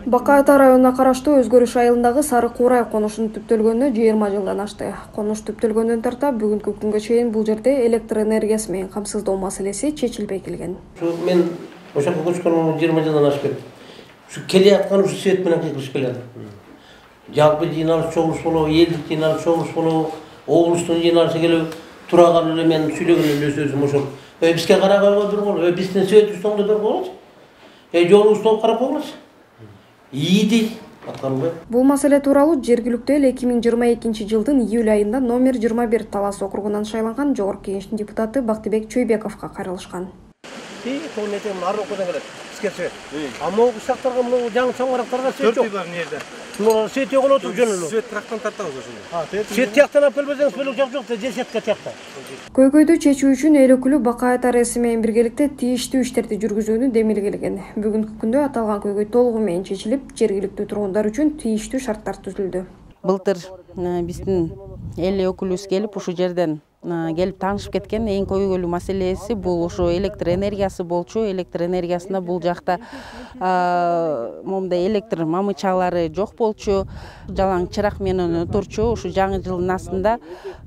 Бакай Ата районуна караштуу Өзгөрүш айылындагы Сары Куурай конушунун түптөлгөнүнө 20 жылдан ашты. Конуш түптөлгөндөн тарта бүгүнкү күнгө чейин бул жерде электр энергиясы менен камсыздоо маселеси чечилбей келген. Мен ошол көчкөнүмө 20 жылдан ашып кетти. Ушу келе аткан ушу свет менен кыйкылышып келет. Жалпы жыйналыш чогулуш болобу, элдик жыйналыш чогулуш болобу, облустун жыйналышы келип тураган эле мен сүйлөгөн эле сөзүм ошол. Бизге карабайга тургула, биздин светибиз тоңдо берип койгулачы. Жолубуз топ карап койгулачы. Бул маселе тууралуу жергиликтүү эл 2022 жылдын июль айында номер 21 Талас округунан шайланган Жогорку Кеңештин депутаты Бактыбек Чөйбековго кайрылышкан. Ama uşaklarga bunu жаңы чаңарактарга свет жок. Bunlar свет yok olur jönөлүү. Свет трактан тартабыз ошондо. Свет тияктан алып келбесеңиз бөлөк жак жок, жесетке тиякта. Көйгөйдү чечүү үчүн эл өкүлү Бакай Ата РС менен биргеликте тийиштүү иштерди жүргүзүүнү демилгелеген. Бүгүнкү күндө аталган көйгөй толугу менен чечилип, жергиликтүү тургундар үчүн тийиштүү шарттар түзүлдү. Былтыр биздин эл өкүлүбүз келип ушул жерден келип таанышып кеткен эң көйгөйлүү маселеси бул ушу электр энергиясы болчу. Электр энергиясында бул жакта момундай электр мамычалары жок болчу. Жалаң чырак менен отурчу. Ушу жаңы жылдын астында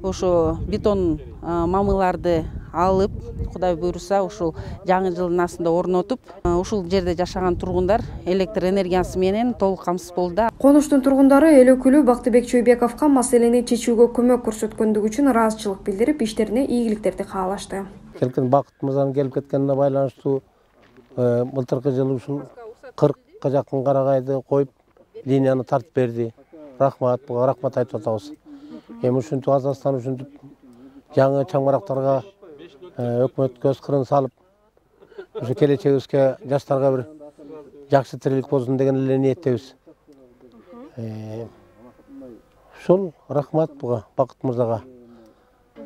ушу бетон мамыларды алып, Кудай буйруса, ушул жаңы жылдын астында орнотуп, ушул жерде жашаган тургундар электр энергиясы менен толук камсыз болду. Конуштун тургундары эл өкүлү Бактыбек Чөйбековго маселени чечүүгө көмөк көрсөткөндүгү үчүн ыраазычылык билдирип, иштерине ийгиликтерди каалашты. Келген Бакыт мырзанын келип кеткенине байланыштуу былтыркы жылы ушул 40 жакын карагайды коюп, линияны тартып берди. Рахмат, буга рахмат айтып атабыз. Эми ушинтип Казакстан ушинтип жаңы чаңбарактарга өкмөт көз кырын салып, ушу келечегибизге жаштарга бир жакшы тирилик болсун деген эле ниеттебиз. Ушул рахмат буга Бакыт мырзага.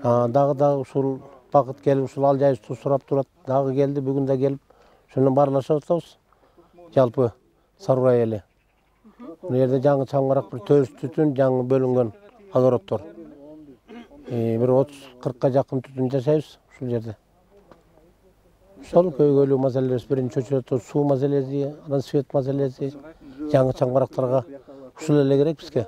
Дагы ушул Бакыт келип ушул ал жайыбызды сурап турат, дагы келди, бүгүн да келип, ошондон баарлашып атабыз. Жалпы Сарыбай эли. Бул жерде жаңы чаңбарак бир 400 түтүн жаңы бөлүнгөн огороддор. Бир 30-40 жакын түтүн жашайбыз ушул жерде. Ошол көйгөйлүү маселелер биринчи очередде суу маселеси, анан свет маселеси, жаңы чаңбарактарга ушул эле керек бизге.